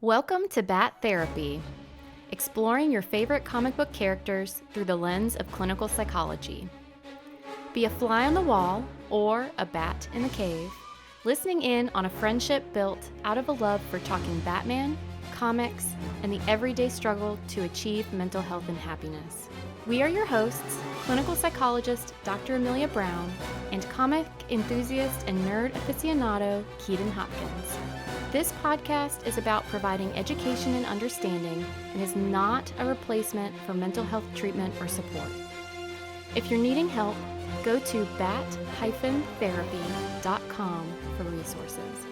Welcome to Bat Therapy, exploring your favorite comic book characters through the lens of clinical psychology. Be a fly on the wall or a bat in the cave, listening in on a friendship built out of a love for talking Batman, comics, and the everyday struggle to achieve mental health and happiness. We are your hosts, clinical psychologist Dr. Amelia Brown and comic enthusiast and nerd aficionado Keaton Hopkins. This podcast is about providing education and understanding and is not a replacement for mental health treatment or support. If you're needing help, go to bat-therapy.com for resources.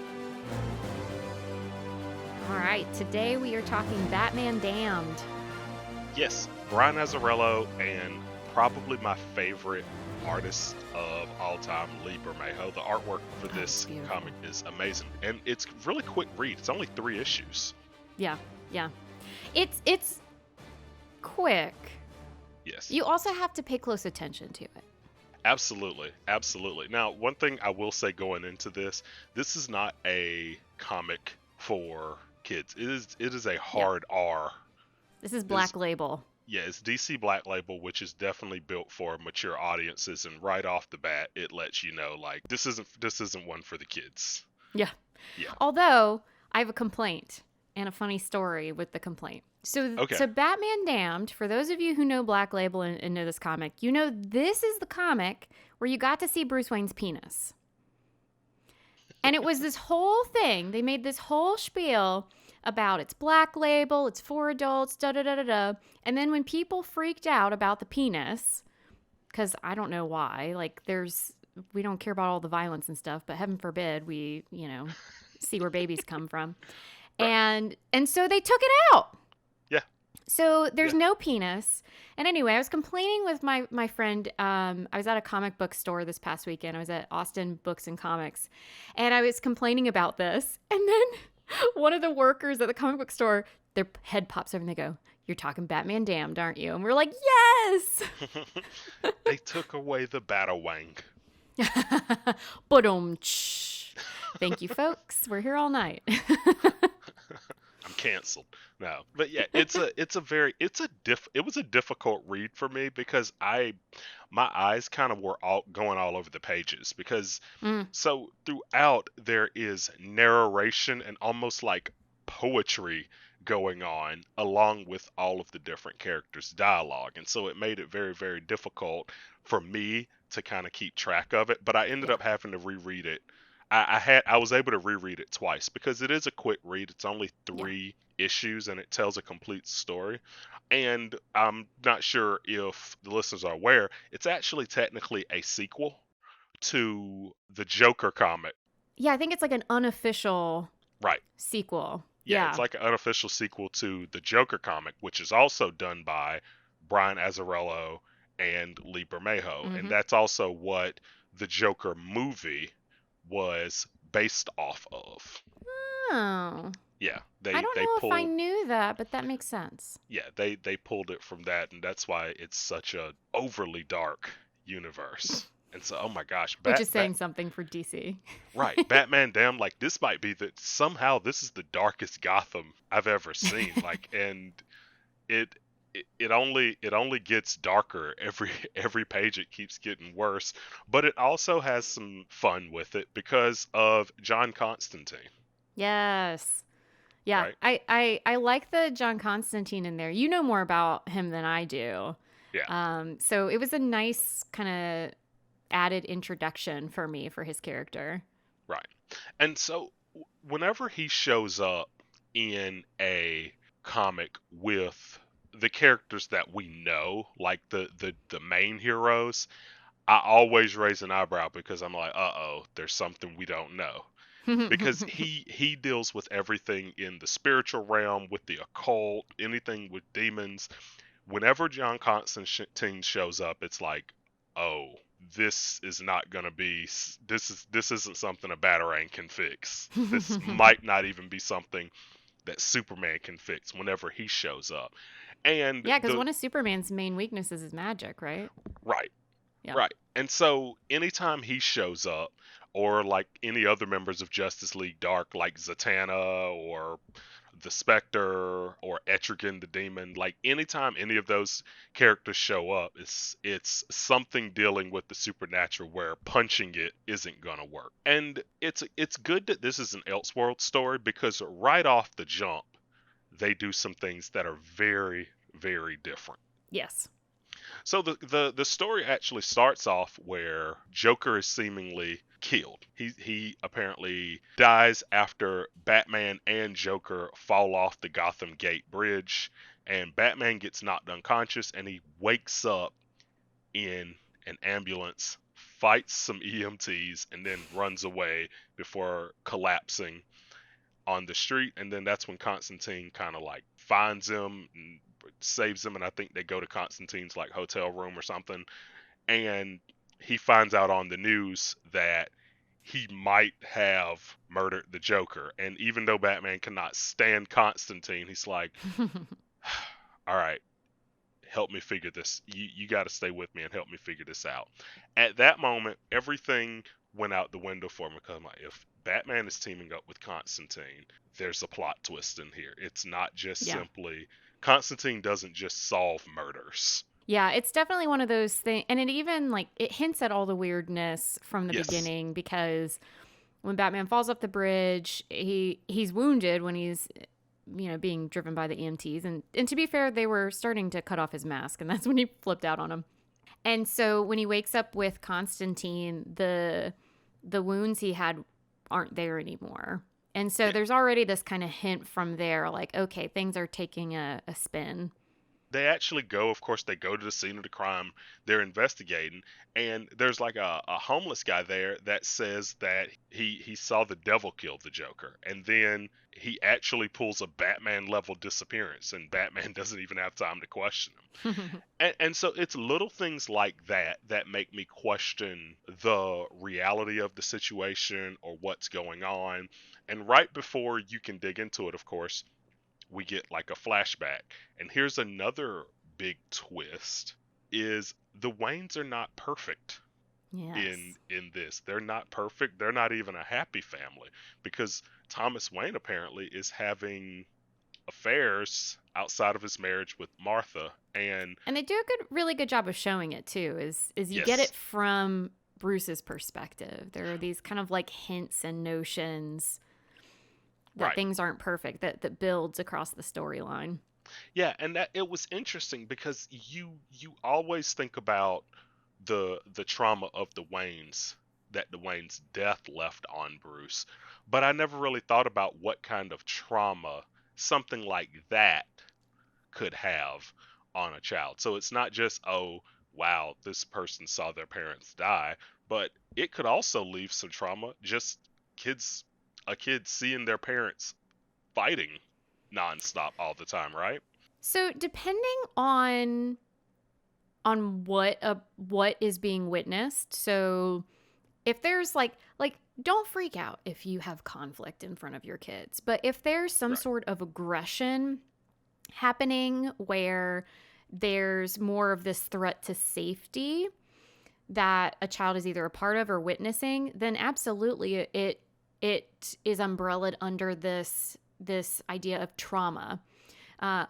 All right, today we are talking Batman Damned. Yes, Brian Azzarello and probably my favorite artist of all time, Lee Bermejo. The artwork for this comic is amazing, and it's really quick read. It's only 3 issues. Yeah. It's quick. Yes. You also have to pay close attention to it. Absolutely. Now, one thing I will say going into this is not a comic for kids. It is a hard R. This is Black Label. Yeah, it's DC Black Label, which is definitely built for mature audiences, and right off the bat, it lets you know, like, this isn't one for the kids. Yeah. Although, I have a complaint and a funny story with the complaint. So Batman Damned, for those of you who know Black Label and know this comic, you know this is the comic where you got to see Bruce Wayne's penis. And it was this whole thing. They made this whole spiel about it's Black Label, it's for adults, da-da-da-da-da. And then when people freaked out about the penis, because I don't know why, like we don't care about all the violence and stuff, but heaven forbid we, see where babies come from. Right. And so they took it out. Yeah. So there's no penis. And anyway, I was complaining with my friend. I was at a comic book store this past weekend. I was at Austin Books and Comics. And I was complaining about this. And then one of the workers at the comic book store, their head pops over and they go, "You're talking Batman Damned, aren't you?" And we're like, yes! They took away the Batawang. Thank you, folks. We're here all night. I'm canceled. No, but yeah, it was a difficult read for me because my eyes kind of were going all over the pages because so throughout there is narration and almost like poetry going on along with all of the different characters' dialogue, and so it made it very, very difficult for me to kind of keep track of it. But I ended up having to reread it. I was able to reread it twice because it is a quick read. It's only 3 issues and it tells a complete story. And I'm not sure if the listeners are aware, it's actually technically a sequel to the Joker comic. Yeah, I think it's like an unofficial sequel. Yeah, it's like an unofficial sequel to the Joker comic, which is also done by Brian Azzarello and Lee Bermejo. Mm-hmm. And that's also what the Joker movie was based off of. Oh. Yeah. I don't know if I knew that, but that makes sense. Yeah, they pulled it from that, and that's why it's such a overly dark universe. And so, oh my gosh. Which is saying something for DC. Right. Batman Damned, like, this might be somehow this is the darkest Gotham I've ever seen. Like, and it only gets darker every page. It keeps getting worse, but it also has some fun with it because of John Constantine. Yes. Yeah. Right? I like the John Constantine in there. You know more about him than I do. Yeah. So it was a nice kind of added introduction for me for his character. Right. And so whenever he shows up in a comic with the characters that we know, like the main heroes, I always raise an eyebrow because I'm like, there's something we don't know. Because he deals with everything in the spiritual realm, with the occult, anything with demons. Whenever John Constantine shows up, it's like, oh, this is not going to be, this isn't something a Batarang can fix. This might not even be something that Superman can fix whenever he shows up. And yeah, because one of Superman's main weaknesses is magic, right? Right. Yeah. Right. And so anytime he shows up, or like any other members of Justice League Dark, like Zatanna or the Spectre or Etrigan the Demon. Like anytime any of those characters show up, it's something dealing with the supernatural where punching it isn't gonna work. And it's good that this is an Elseworld story because right off the jump, they do some things that are very, very different. Yes. So the story actually starts off where Joker is seemingly killed. He apparently dies after Batman and Joker fall off the Gotham Gate Bridge, and Batman gets knocked unconscious, and he wakes up in an ambulance, fights some EMTs, and then runs away before collapsing on the street. And then that's when Constantine kind of like finds him and saves him, and I think they go to Constantine's like hotel room or something, and he finds out on the news that he might have murdered the Joker. And even though Batman cannot stand Constantine, he's like, all right, help me figure this. You got to stay with me and help me figure this out. At that moment, everything went out the window for me because like, if Batman is teaming up with Constantine, there's a plot twist in here. It's not just Yeah. simply Constantine doesn't just solve murders. Yeah, it's definitely one of those things, and it even like it hints at all the weirdness from the Yes. beginning because when Batman falls off the bridge, he's wounded when he's being driven by the EMTs, and to be fair, they were starting to cut off his mask, and that's when he flipped out on him. And so when he wakes up with Constantine, the wounds he had aren't there anymore. And so there's already this kind of hint from there, like, okay, things are taking a spin. They actually go, of course, they go to the scene of the crime. They're investigating, and there's like a homeless guy there that says that he saw the devil kill the Joker. And then he actually pulls a Batman level disappearance, and Batman doesn't even have time to question him. And so it's little things like that that make me question the reality of the situation or what's going on. And right before you can dig into it, of course, we get like a flashback. And here's another big twist is the Waynes are not perfect Yes. in this. They're not perfect. They're not even a happy family because Thomas Wayne apparently is having affairs outside of his marriage with Martha, and they do a really good job of showing it too. Is you get yes, it from Bruce's perspective. There are these kind of like hints and notions that right. things aren't perfect that builds across the storyline. Yeah, and that it was interesting because you always think about the trauma of the Waynes that the Waynes' death left on Bruce, but I never really thought about what kind of trauma something like that could have on a child. So it's not just, oh, wow, this person saw their parents die, but it could also leave some trauma, just a kid seeing their parents fighting nonstop all the time, right? So depending on what is being witnessed. So if there's like don't freak out if you have conflict in front of your kids, but if there's some Right. sort of aggression happening where there's more of this threat to safety that a child is either a part of or witnessing, then absolutely it is umbrellaed under this idea of trauma. That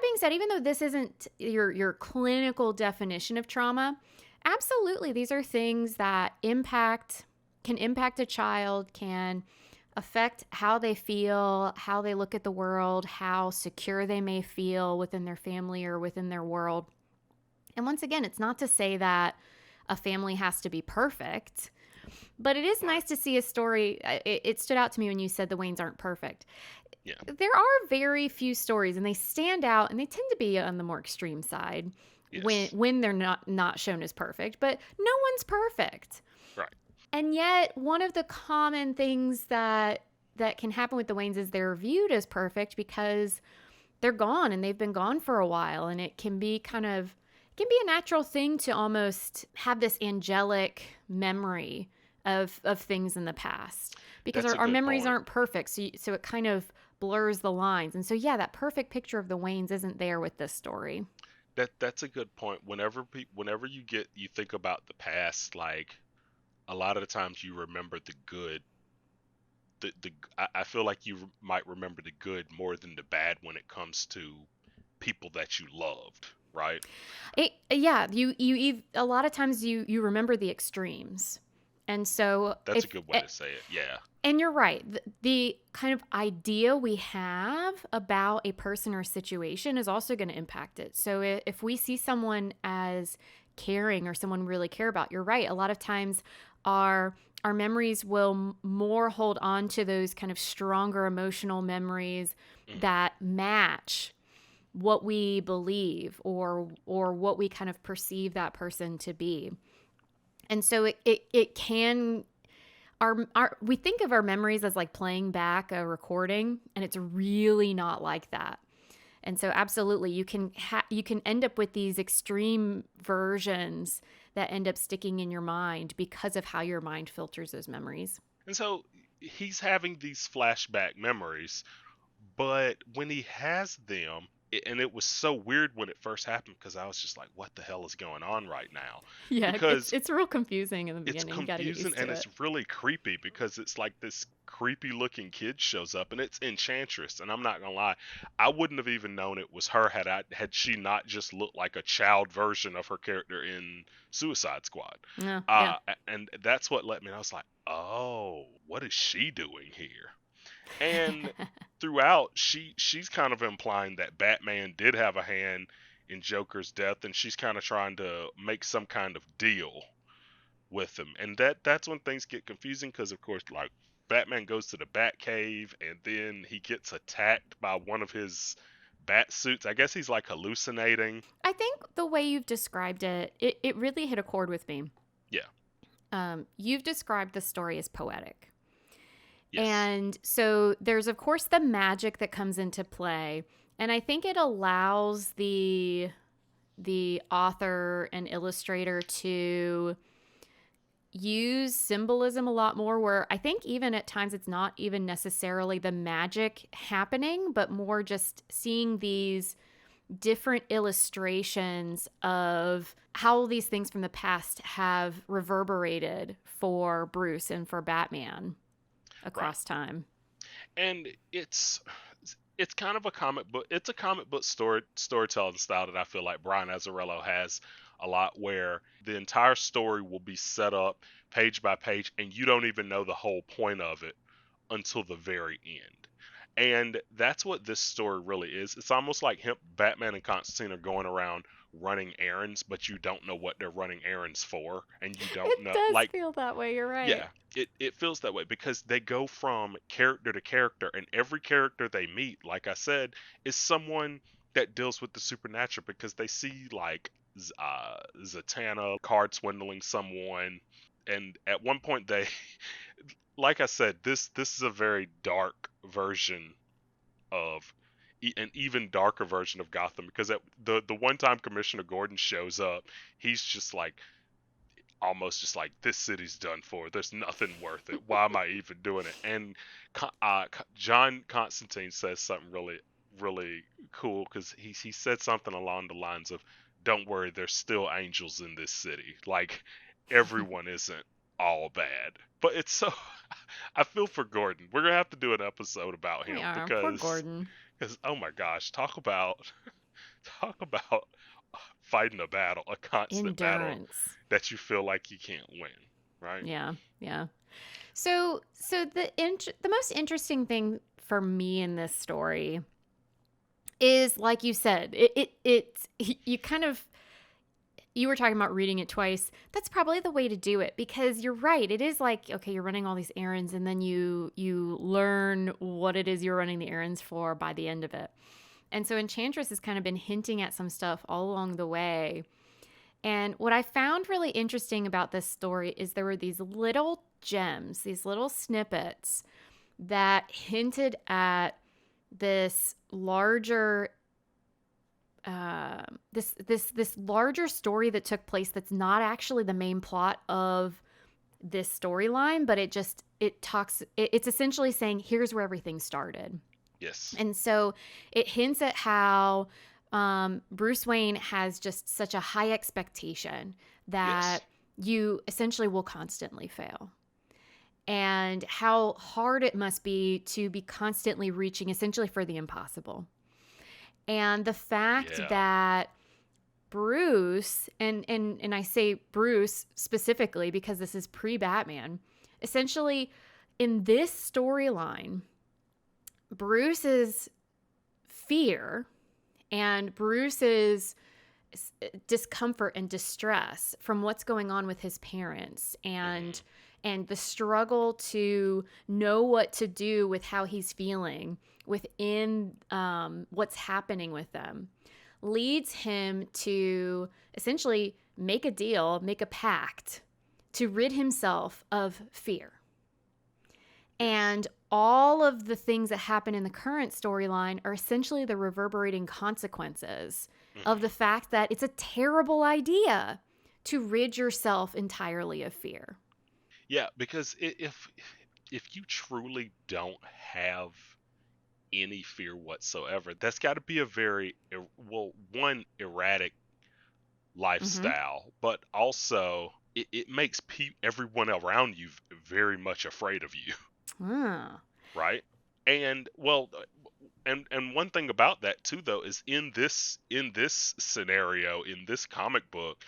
being said, even though this isn't your clinical definition of trauma, absolutely these are things that can impact a child, can affect how they feel, how they look at the world, how secure they may feel within their family or within their world. And once again, it's not to say that a family has to be perfect, but it is nice to see a story. It stood out to me when you said the Waynes aren't perfect. Yeah. There are very few stories, and they stand out, and they tend to be on the more extreme side Yes. when they're not shown as perfect. But no one's perfect. Right. And yet, one of the common things that can happen with the Waynes is they're viewed as perfect because they're gone and they've been gone for a while, and it can be a natural thing to almost have this angelic memory of things in the past because That's a our good memories point. aren't perfect. So it kind of blurs the lines. And so, yeah, that perfect picture of the Waynes isn't there with this story. That's a good point. Whenever you think about the past, like a lot of the times you remember the good I feel like you might remember the good more than the bad when it comes to people that you loved, right? Yeah, a lot of times you remember the extremes. And so That's a if good way to say it. Yeah. and you're right, the kind of idea we have about a person or situation is also going to impact it. So if we see someone as caring or someone we really care about, you're right. A lot of times our memories will more hold on to those kind of stronger emotional memories Mhm. that match what we believe or what we kind of perceive that person to be. And so it can our we think of our memories as like playing back a recording, and it's really not like that. And so absolutely you can end up with these extreme versions that end up sticking in your mind because of how your mind filters those memories. And so he's having these flashback memories, but when he has them, and it was so weird when it first happened because I was just like, what the hell is going on right now? Yeah, Because it's real confusing in the it's beginning. You got to get confusing used and to it's it. really creepy because it's like this creepy looking kid shows up and it's Enchantress, and I'm not gonna lie, I wouldn't have even known it was her had she not just looked like a child version of her character in Suicide Squad. Yeah, yeah. And that's what let me. I was like, oh, what is she doing here? And throughout, she's kind of implying that Batman did have a hand in Joker's death, and she's kind of trying to make some kind of deal with him. And that's when things get confusing because, of course, like Batman goes to the Batcave, and then he gets attacked by one of his bat suits. I guess he's like hallucinating. I think the way you've described it really hit a chord with me. Yeah. You've described the story as poetic. Yes. And so there's, of course, the magic that comes into play. And I think it allows the author and illustrator to use symbolism a lot more, where I think even at times it's not even necessarily the magic happening, but more just seeing these different illustrations of how these things from the past have reverberated for Bruce and for Batman Right. across time. And it's kind of a comic book. It's a comic book storytelling style that I feel like Brian Azzarello has a lot, where the entire story will be set up page by page, and you don't even know the whole point of it until the very end. And that's what this story really is. It's almost like him, Batman and Constantine are going around running errands, but you don't know what they're running errands for, and you don't It know, does like, feel that way. You're right. yeah, it feels that way because they go from character to character, and every character they meet, like I said, is someone that deals with the supernatural because they see like Zatanna card swindling someone, and at one point they, like I said, this is a very dark version of an even darker version of Gotham because at the one time Commissioner Gordon shows up, he's just like almost just like this city's done for. There's nothing worth it. Why am I even doing it? And John Constantine says something really cool because he said something along the lines of, "Don't worry, there's still angels in this city. Like everyone isn't all bad." But it's so I feel for Gordon. We're gonna have to do an episode about We him are. Poor Gordon. because oh my gosh, talk about fighting a battle, a constant battle Endurance. that you feel like you can't win, right? Yeah, yeah. So the most interesting thing for me in this story is, like you said, you kind of you were talking about reading it twice. That's probably the way to do it, because you're right. It is like, okay, you're running all these errands, and then you learn what it is you're running the errands for by the end of it. And so Enchantress has kind of been hinting at some stuff all along the way. And what I found really interesting about this story is there were these little gems, these little snippets that hinted at this larger this larger story that took place that's not actually the main plot of this storyline, but it's essentially saying here's where everything started. Yes. And so it hints at how Bruce Wayne has just such a high expectation that Yes. you essentially will constantly fail. and how hard it must be to be constantly reaching essentially for the impossible. And the fact Yeah. that Bruce, and I say Bruce specifically because this is pre-Batman, essentially in this storyline, Bruce's fear and Bruce's discomfort and distress from what's going on with his parents and the struggle to know what to do with how he's feeling within what's happening with them leads him to essentially make a deal, make a pact to rid himself of fear. And all of the things that happen in the current storyline are essentially the reverberating consequences of the fact that it's a terrible idea to rid yourself entirely of fear. Yeah, because if you truly don't have any fear whatsoever, that's got to be a very one erratic Mm-hmm. lifestyle, but also it makes everyone around you very much afraid of you, Ah. right? And well, and one thing about that too, though, is in this scenario, in this comic book,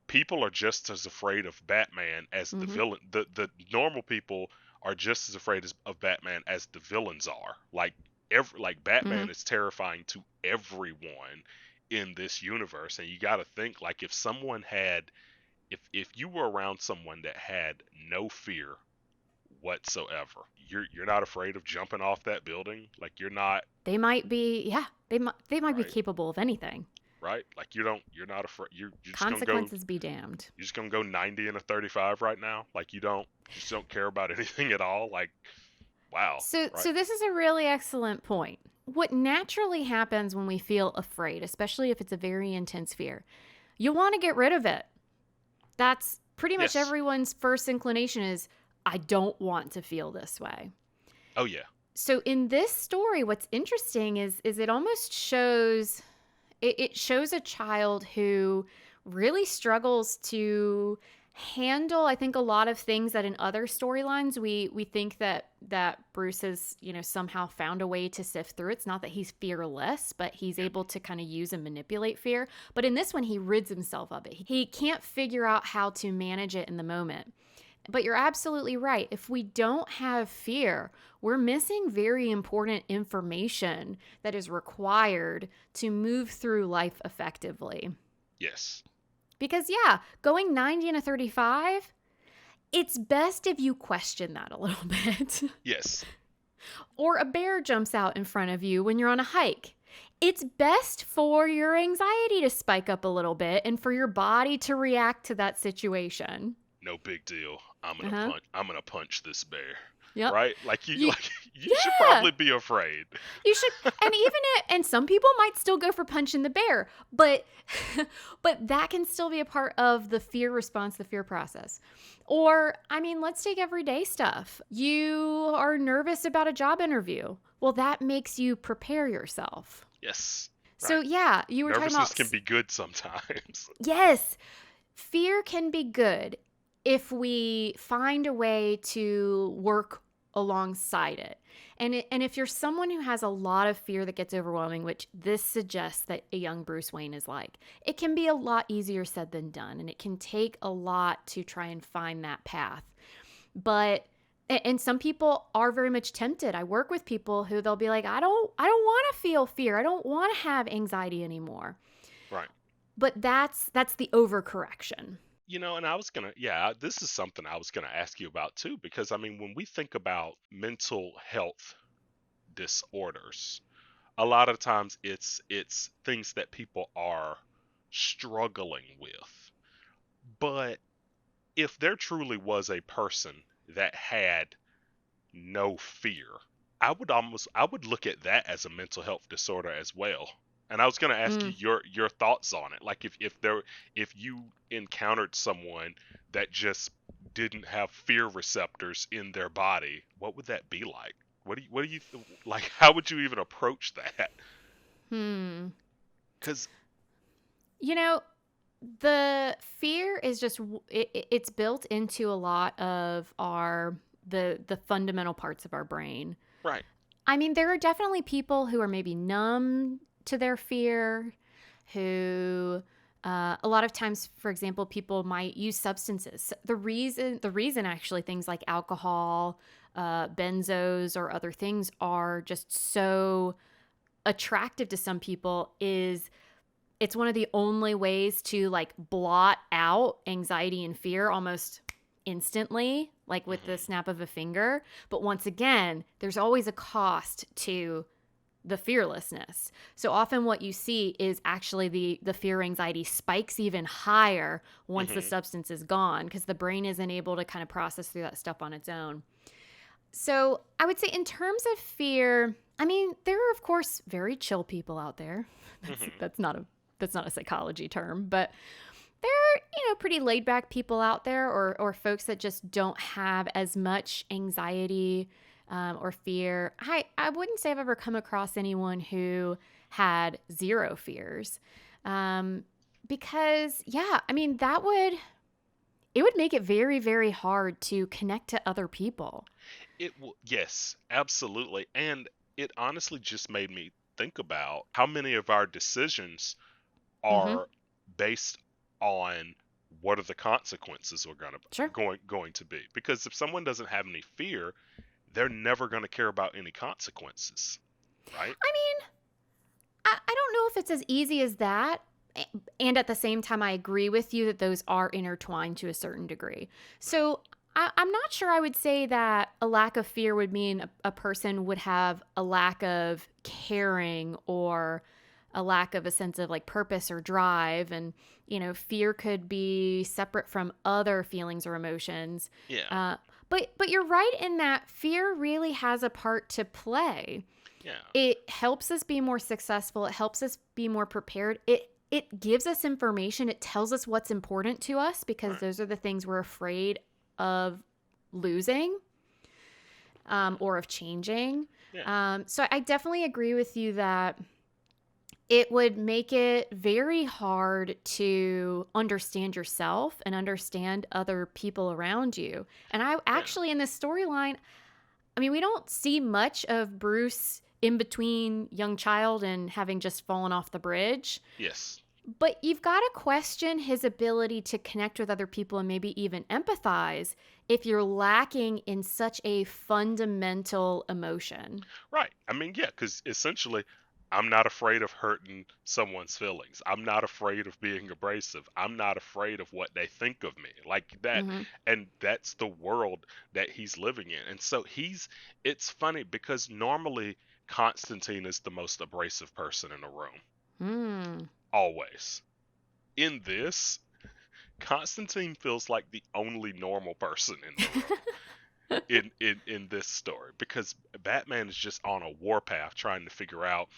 people are just as afraid of Batman as the Mm-hmm. villain. The normal people are just as afraid of Batman as the villains are. Like Mm-hmm. Batman is terrifying to everyone in this universe, and you got to think, like, if you were around someone that had no fear whatsoever, you're not afraid of jumping off that building. Like, you're not, They might be, yeah, they might be right? capable of anything. Right? Like, you're not afraid. You're just gonna go Consequences be damned. You're just gonna go 90 and a 35 right now. Like, you just don't care about anything at all. Like, wow, So, right? so this is a really excellent point. What naturally happens when we feel afraid, especially if it's a very intense fear, you want to get rid of it. That's pretty much Yes. everyone's first inclination is, I don't want to feel this way. Oh yeah. So in this story, what's interesting is it almost shows it shows a child who really struggles to handle, I think, a lot of things that in other storylines we think that Bruce has, somehow found a way to sift through. It's not that he's fearless, but he's Yeah. able to kind of use and manipulate fear. But in this one, he rids himself of it. He can't figure out how to manage it in the moment. But you're absolutely right. If we don't have fear, we're missing very important information that is required to move through life effectively. Yes. Because, yeah, going 90 and a 35, it's best if you question that a little bit. Yes. Or a bear jumps out in front of you when you're on a hike. It's best for your anxiety to spike up a little bit and for your body to react to that situation. No big deal. Uh huh. I'm gonna punch this bear. Yep. Right? Like, you You, like you should yeah. probably be afraid. You should, and and some people might still go for punching the bear, but but that can still be a part of the fear response, the fear process. Or, I mean, let's take everyday stuff. You are nervous about a job interview. Well, that makes you prepare yourself. Yes. So, Right. yeah, you were talking Nervousness about, can be good sometimes. yes, fear can be good if we find a way to work alongside it. And if you're someone who has a lot of fear that gets overwhelming, which this suggests that a young Bruce Wayne is like, it can be a lot easier said than done, and it can take a lot to try and find that path. But and some people are very much tempted. I work with people who they'll be like, I don't want to feel fear. I don't want to have anxiety anymore. Right. But that's the overcorrection. And I was gonna, yeah, this is something I was gonna ask you about too, because I mean, when we think about mental health disorders, a lot of times it's things that people are struggling with. But if there truly was a person that had no fear, I would look at that as a mental health disorder as well. And I was going to ask you Mm. your thoughts on it. Like, if you encountered someone that just didn't have fear receptors in their body, what would that be like? Like, how would you even approach that? Hmm. Cuz You know, the fear is just it's built into a lot of our the fundamental parts of our brain. Right. I mean, there are definitely people who are maybe numb to their fear, who a lot of times, for example, people might use substances. The reason actually things like alcohol, benzos, or other things are just so attractive to some people is it's one of the only ways to like blot out anxiety and fear almost instantly, like with the Hmm. snap of a finger. But once again, there's always a cost to the fearlessness. So often what you see is actually the fear anxiety spikes even higher once the Hmm. substance is gone because the brain isn't able to kind of process through that stuff on its own. So I would say in terms of fear, I mean, there are of course very chill people out there. That's Hmm. that's not a that's not a psychology term, but there are, pretty laid back people out there, or folks that just don't have as much anxiety or fear. I wouldn't say I've ever come across anyone who had zero fears. Um, because yeah, I mean it would make it very, very hard to connect to other people. It will, yes, absolutely. And it honestly just made me think about how many of our decisions Mm-hmm. are based on what are the consequences we're Sure. going to be. Because if someone doesn't have any fear, they're never going to care about any consequences, right? I mean, I don't know if it's as easy as that. And at the same time, I agree with you that those are intertwined to a certain degree. So I'm not sure I would say that a lack of fear would mean a person would have a lack of caring or a lack of a sense of like purpose or drive. And, fear could be separate from other feelings or emotions. Yeah, Uh, but you're right in that fear really has a part to play. yeah, It helps us be more successful. It helps us be more prepared. It gives us information. It tells us what's important to us because right, those are the things we're afraid of losing yeah, or of changing. yeah, So I definitely agree with you that it would make it very hard to understand yourself and understand other people around you. And I yeah, actually, in this storyline, I mean, we don't see much of Bruce in between young child and having just fallen off the bridge, yes, but you've got to question his ability to connect with other people and maybe even empathize if you're lacking in such a fundamental emotion. right. I mean, yeah, because essentially, I'm not afraid of hurting someone's feelings. I'm not afraid of being abrasive. I'm not afraid of what they think of me. Like that, Mm-hmm. and that's the world that he's living in. And so it's funny because normally Constantine is the most abrasive person in the room, Mm. always. In this, Constantine feels like the only normal person in the room in this story because Batman is just on a warpath trying to figure out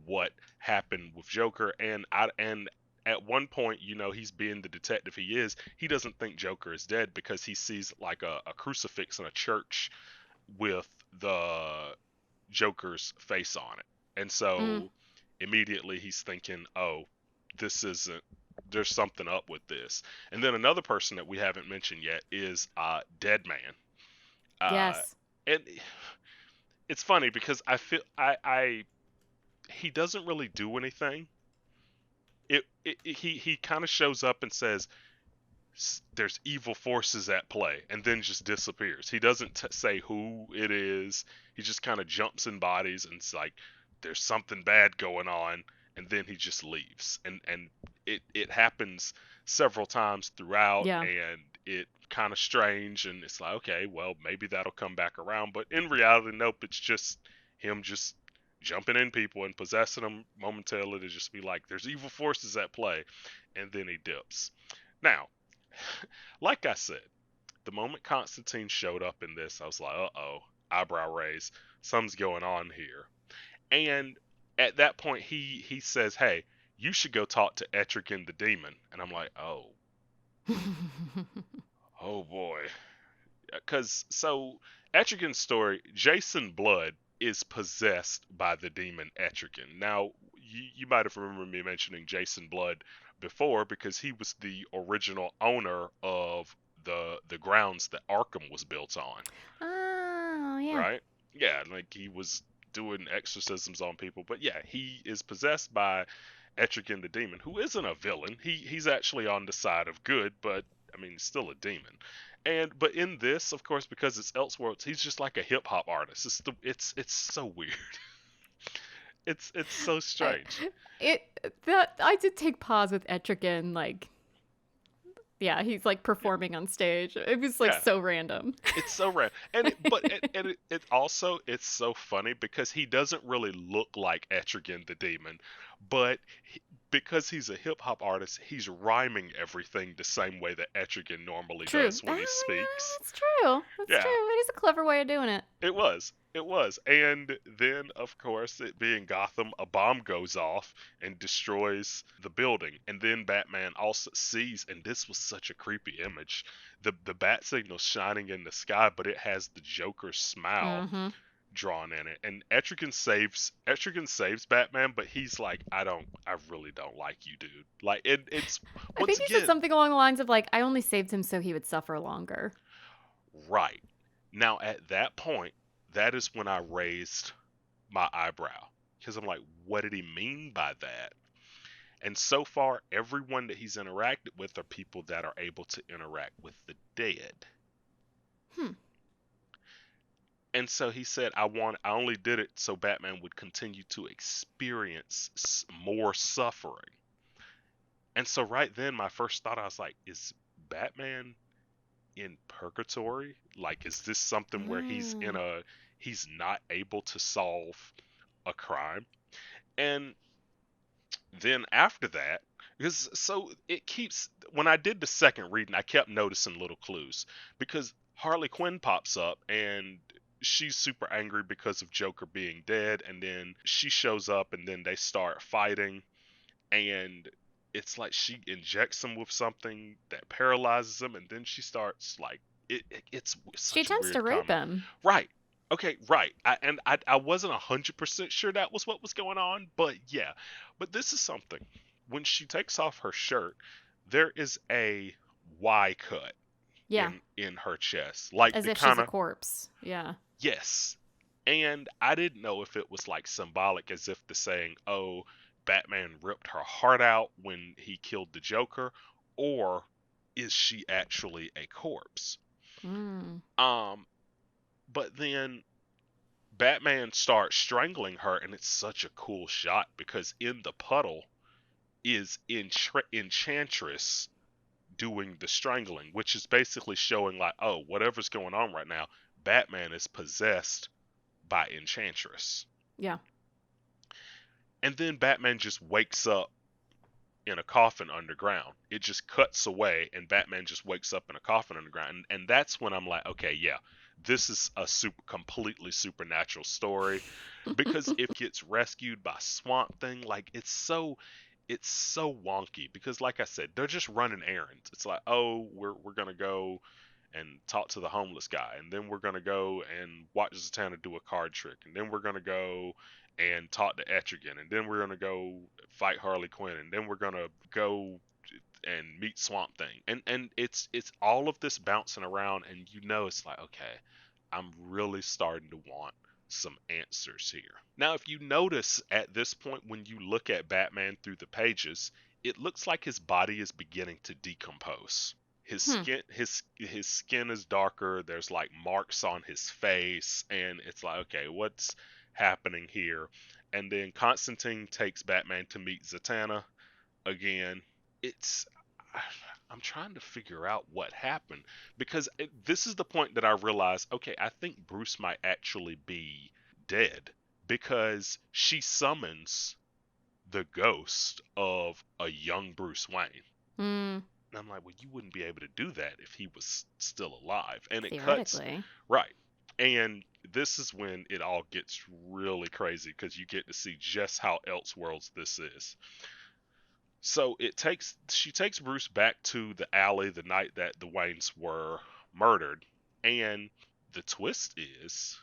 what happened with Joker and at one point, he's being the detective he is. He doesn't think Joker is dead because he sees like a crucifix in a church with the Joker's face on it. And Mm. so immediately he's thinking, "Oh, this isn't there's something up with this." And then another person that we haven't mentioned yet is Dead Man. Uh, Yes. and it's funny because I feel I he doesn't really do anything. He kind of shows up and says there's evil forces at play and then just disappears. He doesn't say who it is. He just kind of jumps in bodies and it's like there's something bad going on and then he just leaves. And it happens several times throughout Yeah. and it kind of strange and it's like okay, well, maybe that'll come back around, but in reality nope, it's just him just jumping in people and possessing them momentarily to just be like there's evil forces at play and then he dips. Now, like I said, the moment Constantine showed up in this, I was like, uh-oh, eyebrow raise, something's going on here. And at that point, he says, hey, you should go talk to Etrigan the demon. And I'm like, oh boy. Because, so, Etrigan's story, Jason Blood is possessed by the demon Etrigan. Now, you might have remembered me mentioning Jason Blood before because he was the original owner of the grounds that Arkham was built on. Oh yeah. right? Yeah, like he was doing exorcisms on people. But yeah, he is possessed by Etrigan the demon, who isn't a villain. He's actually on the side of good, but I mean, he's still a demon. But in this, of course, because it's Elseworlds, he's just like a hip hop artist. It's so weird. It's so I, strange. I did take pause with Etrigan, like, yeah, he's like performing on stage. It was like Yeah, so random. it's so rad, it also it's so funny because he doesn't really look like Etrigan the demon, but because he's a hip hop artist, he's rhyming everything the same way that Etrigan normally True. does when he speaks. That's true. That's Yeah, true. It is a clever way of doing it. it was. It was. And then, of course, it being Gotham, a bomb goes off and destroys the building. And then Batman also sees, and this was such a creepy image, the bat signal shining in the sky, but it has the Joker's smile Mm-hmm. drawn in it. And Etrigan saves Batman, but he's like, I really don't like you, dude. Like it's I once think he said again, something along the lines of like, I only saved him so he would suffer longer. right. Now at that point, that is when I raised my eyebrow because I'm like, what did he mean by that? And so far, everyone that he's interacted with are people that are able to interact with the dead. Hmm. And so he said, I only did it so Batman would continue to experience more suffering. And so right then, my first thought, I was like, is Batman in purgatory? Like, is this something where Mm. he's not able to solve a crime? And then after that, because so it keeps, when I did the second reading, I kept noticing little clues because Harley Quinn pops up and she's super angry because of Joker being dead, and then she shows up and then they start fighting, and it's like she injects him with something that paralyzes him, and then she starts like it's She such a attempts to weird rape comment. him. Right. Okay, right. I wasn't 100% sure that was what was going on, but yeah. But this is something. When she takes off her shirt, there is a Y cut Yeah. in her chest. Like As the if she's kind a of, corpse. Yeah. yes. And I didn't know if it was like symbolic, as if the saying, "Oh, Batman ripped her heart out when he killed the Joker," or is she actually a corpse? Mm. Um, but then Batman starts strangling her, and it's such a cool shot because in the puddle is Enchantress doing the strangling, which is basically showing like, oh, whatever's going on right now, Batman is possessed by Enchantress. Yeah. And then Batman just wakes up in a coffin underground. It just cuts away, and Batman just wakes up in a coffin underground. And that's when I'm like, okay, yeah, this is a completely supernatural story because if gets rescued by Swamp Thing, like it's so wonky because like I said, they're just running errands. It's like, oh, we're gonna go and talk to the homeless guy, and then we're gonna go and watch Zatanna do a card trick, and then we're gonna go and talk to Etrigan, and then we're gonna go fight Harley Quinn, and then we're gonna go and meet Swamp Thing, and it's all of this bouncing around, and it's like, okay, I'm really starting to want some answers here. Now, if you notice at this point when you look at Batman through the pages, it looks like his body is beginning to decompose. His Hmm. skin is darker, there's like marks on his face, and it's like, okay, what's happening here? And then Constantine takes Batman to meet Zatanna again. It's I'm trying to figure out what happened because this is the point that I realized, okay, I think Bruce might actually be dead because she summons the ghost of a young Bruce Wayne. Mm. And I'm like, well, you wouldn't be able to do that if he was still alive. And it cuts, Theoretically. right. And this is when it all gets really crazy because you get to see just how Elseworlds this is. So she takes Bruce back to the alley the night that the Waynes were murdered, and the twist is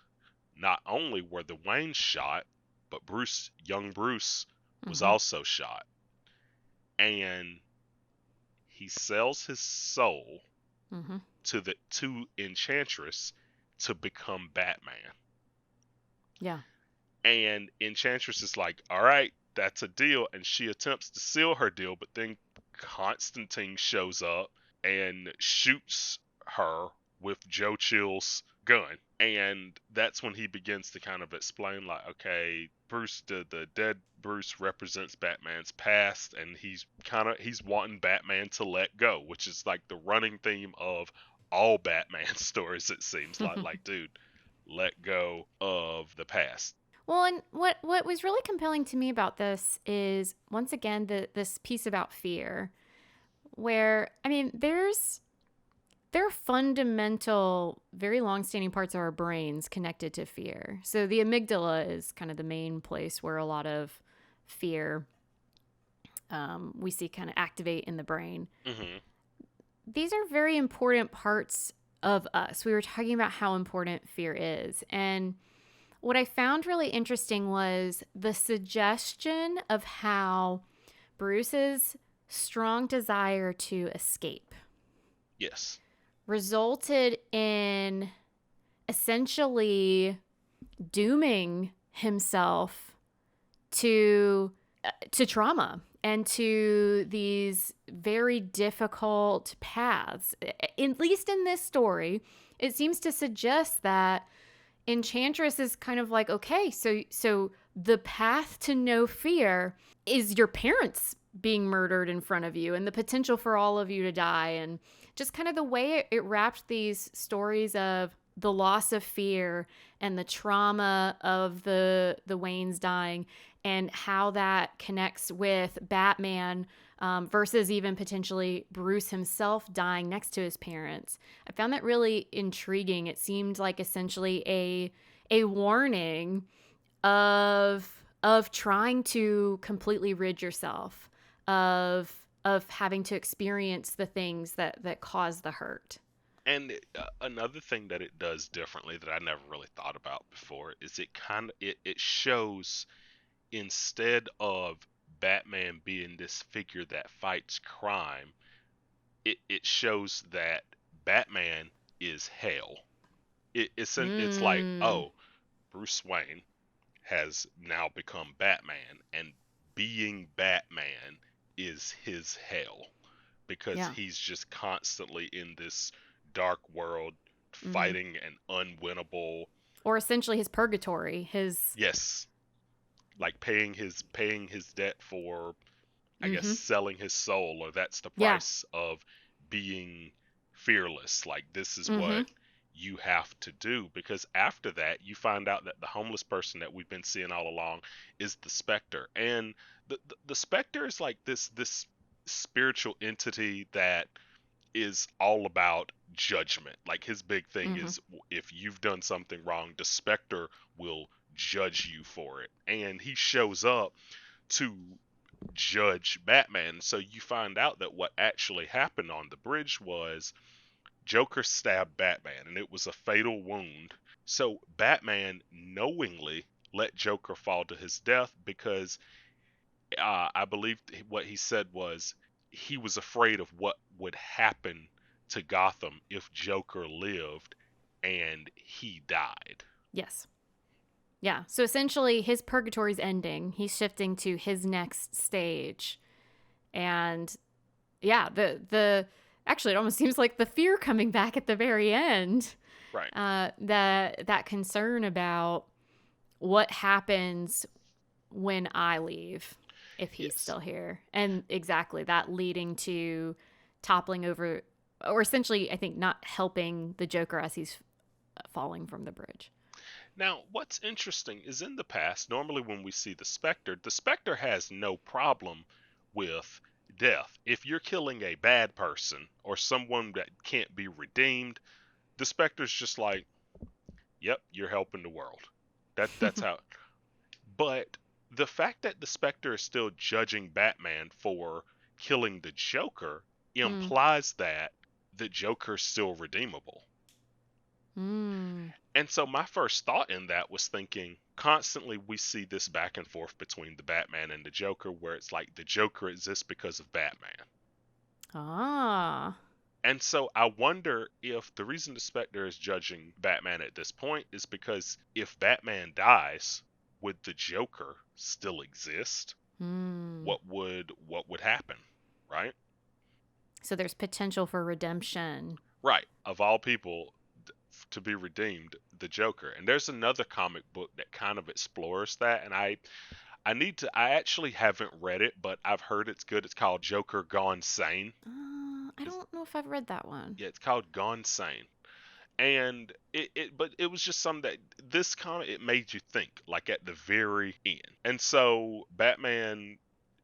not only were the Waynes shot, but young Bruce, was Mm-hmm. also shot, and he sells his soul Mm-hmm. to Enchantress to become Batman. Yeah. And Enchantress is like, all right, that's a deal. And she attempts to seal her deal, but then Constantine shows up and shoots her with Joe Chill's gun. And that's when he begins to kind of explain, like, okay, Bruce, the dead Bruce represents Batman's past, and he's wanting Batman to let go, which is like the running theme of all Batman stories, it seems like, dude, let go of the past. Well, and what was really compelling to me about this is once again this piece about fear, where I mean, there are fundamental, very long-standing parts of our brains connected to fear. So the amygdala is kind of the main place where a lot of fear we see kind of activate in the brain. Mm-hmm. These are very important parts of us. We were talking about how important fear is, and what I found really interesting was the suggestion of how Bruce's strong desire to escape Yes. resulted in essentially dooming himself to trauma and to these very difficult paths. At least in this story, it seems to suggest that Enchantress is kind of like, okay, so the path to no fear is your parents being murdered in front of you and the potential for all of you to die, and just kind of the way it wrapped these stories of the loss of fear and the trauma of the Waynes dying, and how that connects with Batman versus even potentially Bruce himself dying next to his parents. I found that really intriguing. It seemed like essentially a warning of trying to completely rid yourself of having to experience the things that cause the hurt. And another thing that it does differently that I never really thought about before is it shows, instead of Batman being this figure that fights crime, it shows that Batman is hell. It's like, Mm. oh, Bruce Wayne has now become Batman, and being Batman is his hell because Yeah. he's just constantly in this dark world Mm-hmm. fighting an unwinnable. Or essentially his purgatory, his. Yes, like paying his debt for, I guess, Mm-hmm. selling his soul, or that's the Yeah. price of being fearless. Like, this is Mm-hmm. what you have to do, because after that you find out that the homeless person that we've been seeing all along is the Spectre. And the Spectre is like this spiritual entity that is all about judgment. Like, his big thing Mm-hmm. is, if you've done something wrong, the Spectre will judge you for it. And he shows up to judge Batman. So you find out that what actually happened on the bridge was Joker stabbed Batman, and it was a fatal wound. So Batman knowingly let Joker fall to his death because I believe what he said was he was afraid of what would happen to Gotham if Joker lived and he died. Yes. Yeah. So essentially his purgatory's ending. He's shifting to his next stage. And yeah, the actually it almost seems like the fear coming back at the very end. Right. That concern about what happens when I leave if he's Yes. still here. And exactly that leading to toppling over, or essentially I think not helping the Joker as he's falling from the bridge. Now, what's interesting is, in the past, normally when we see the Spectre has no problem with death. If you're killing a bad person or someone that can't be redeemed, the Spectre's just like, "Yep, you're helping the world." That's how. But the fact that the Spectre is still judging Batman for killing the Joker Mm. implies that the Joker's still redeemable. Mm. And so my first thought in that was thinking, constantly we see this back and forth between the Batman and the Joker, where it's like the Joker exists because of Batman. Ah. And so I wonder if the reason the Spectre is judging Batman at this point is because if Batman dies, would the Joker still exist? Hmm. What would happen, right? So there's potential for redemption. Right. Of all people to be redeemed, the Joker. And there's another comic book that kind of explores that, and I actually haven't read it, but I've heard it's good. It's called Joker Gone Sane. I It's, don't know if I've read that one. yeah, it's called Gone Sane. And but it was just something that this comic, it made you think, like at the very end. And so Batman,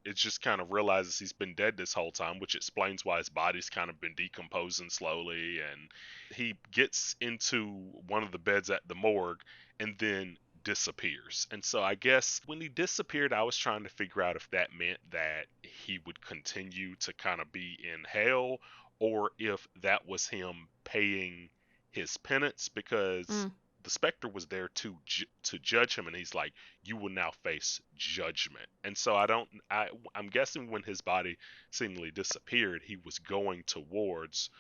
it just kind of realizes he's been dead this whole time, which explains why his body's kind of been decomposing slowly. And he gets into one of the beds at the morgue and then disappears. And so I guess when he disappeared, I was trying to figure out if that meant that he would continue to kind of be in hell, or if that was him paying his penance, because Mm. the Spectre was there to judge him, and he's like, you will now face judgment. And so I'm guessing when his body seemingly disappeared, he was going towards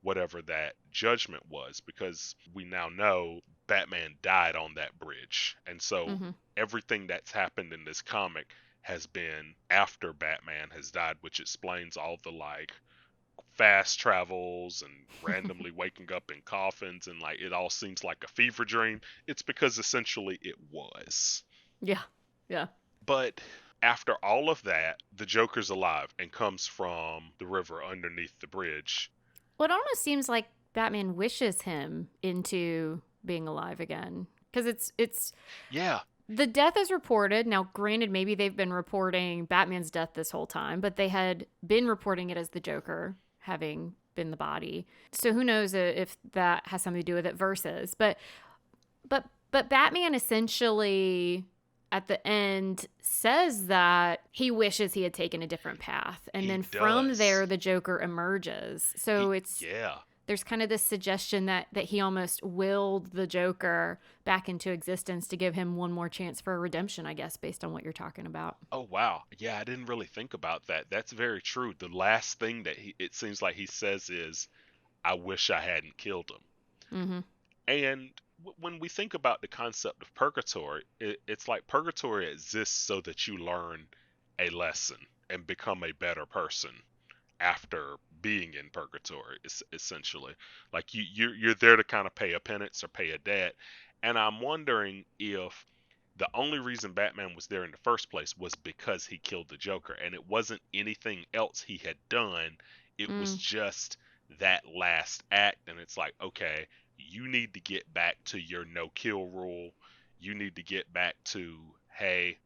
whatever that judgment was, because we now know Batman died on that bridge. And so Hmm. everything that's happened in this comic has been after Batman has died, which explains all the like fast travels and randomly waking up in coffins, and like it all seems like a fever dream. It's because essentially it was. Yeah. Yeah. But after all of that, the Joker's alive and comes from the river underneath the bridge. Well, it almost seems like Batman wishes him into being alive again, because it's Yeah. the death is reported. Now, granted, maybe they've been reporting Batman's death this whole time, but they had been reporting it as the Joker having been the body. So who knows if that has something to do with it versus. But Batman essentially at the end says that he wishes he had taken a different path. And He then from does. there the Joker emerges. So Yeah. there's kind of this suggestion that he almost willed the Joker back into existence to give him one more chance for a redemption, I guess, based on what you're talking about. Oh wow. Yeah, I didn't really think about that. That's very true. The last thing that it seems like he says is, I wish I hadn't killed him. Mm-hmm. And when we think about the concept of purgatory, it's like purgatory exists so that you learn a lesson and become a better person after being in purgatory. Essentially, like you're there to kind of pay a penance or pay a debt. And I'm wondering if the only reason Batman was there in the first place was because he killed the Joker, and it wasn't anything else he had done. It was Mm. just that last act, and it's like, okay, you need to get back to your no kill rule. You need to get back to, hey,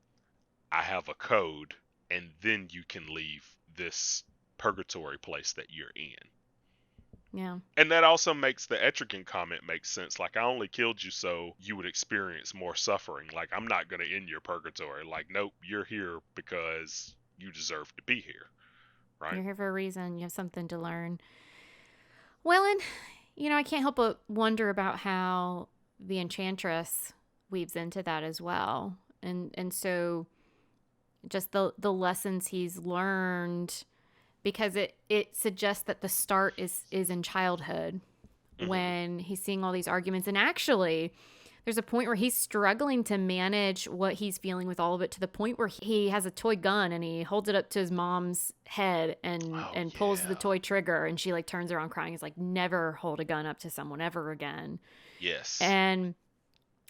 I have a code, and then you can leave this purgatory place that you're in. Yeah. And that also makes the Etrigan comment make sense. Like, I only killed you so you would experience more suffering. Like, I'm not going to end your purgatory. Like, nope, you're here because you deserve to be here, right? You're here for a reason. You have something to learn. Well, and, I can't help but wonder about how the Enchantress weaves into that as well. And so just the lessons he's learned, because it suggests that the start is in childhood Mm-hmm. when he's seeing all these arguments. And actually, there's a point where he's struggling to manage what he's feeling with all of it, to the point where he has a toy gun and he holds it up to his mom's head and Oh, and pulls the yeah. toy trigger, and she like turns around crying. He's like, never hold a gun up to someone ever again. Yes. And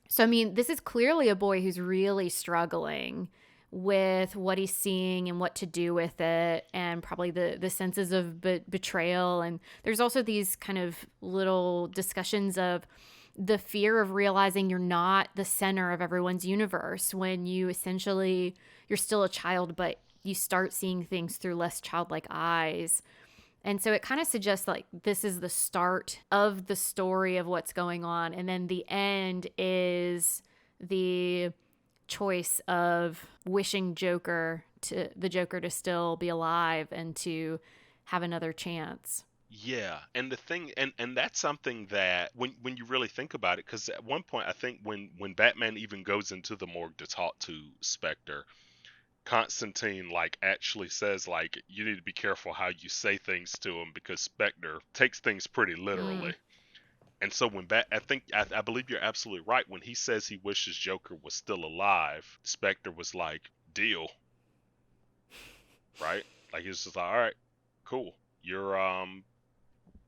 so, I mean, this is clearly a boy who's really struggling with what he's seeing and what to do with it, and probably the senses of betrayal. And there's also these kind of little discussions of the fear of realizing you're not the center of everyone's universe when you're still a child, but you start seeing things through less childlike eyes. And so it kind of suggests like this is the start of the story of what's going on. And then the end is the choice of wishing the Joker to still be alive and to have another chance. Yeah, and the thing, and that's something that when you really think about it, because at one point I think when Batman even goes into the morgue to talk to Spectre, Constantine like actually says like you need to be careful how you say things to him because Spectre takes things pretty literally. Mm. And so when I believe you're absolutely right when he says he wishes Joker was still alive, Spectre was like, deal, right? Like he's just like, all right, cool. You're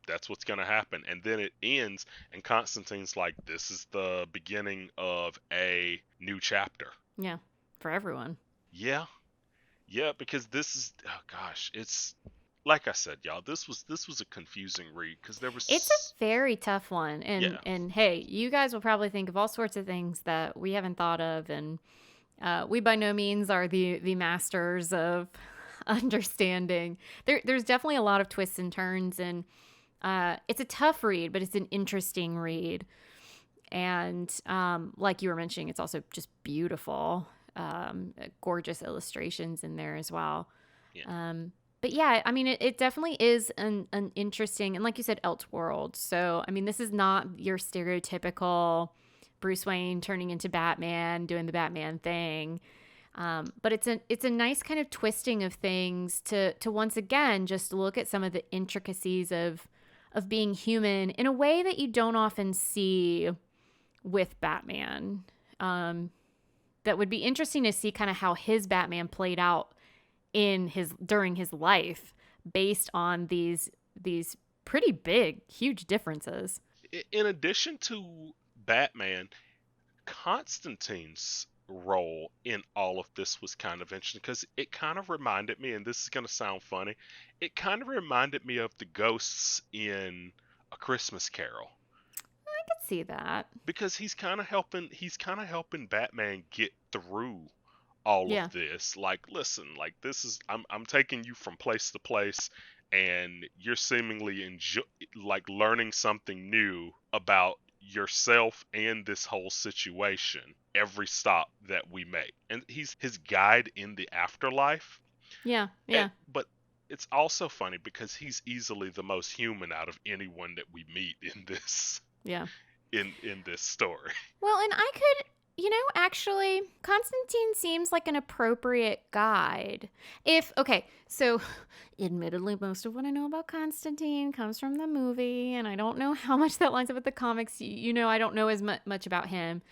that's what's gonna happen. And then it ends and Constantine's like, this is the beginning of a new chapter. Yeah, for everyone. Yeah. Yeah, because this is oh gosh, it's like I said, y'all, this was a confusing read because there It's a was very tough one. And yeah. and hey, you guys will probably think of all sorts of things that we haven't thought of, and we by no means are the masters of understanding. There's definitely a lot of twists and turns, and it's a tough read, but it's an interesting read. And like you were mentioning, it's also just beautiful, gorgeous illustrations in there as well. Yeah. But yeah, I mean, it definitely is an interesting, and like you said, Elseworld. So, I mean, this is not your stereotypical Bruce Wayne turning into Batman, doing the Batman thing. But it's a nice kind of twisting of things to once again just look at some of the intricacies of being human in a way that you don't often see with Batman. That would be interesting to see kind of how his Batman played out during his life based on these pretty big, huge differences. In addition to Batman, Constantine's role in all of this was kind of interesting because it kind of reminded me, and this is going to sound funny, it kind of reminded me of the ghosts in A Christmas Carol I could see that. because he's kind of helping Batman get through all of Yeah. this. Like, listen, like this is I'm taking you from place to place and you're seemingly like learning something new about yourself and this whole situation every stop that we make. And he's his guide in the afterlife. Yeah. Yeah. But it's also funny because he's easily the most human out of anyone that we meet in this Yeah. in this story. Well, and I could, actually, Constantine seems like an appropriate guide. Okay, so admittedly, most of what I know about Constantine comes from the movie, and I don't know how much that lines up with the comics. I don't know as much about him.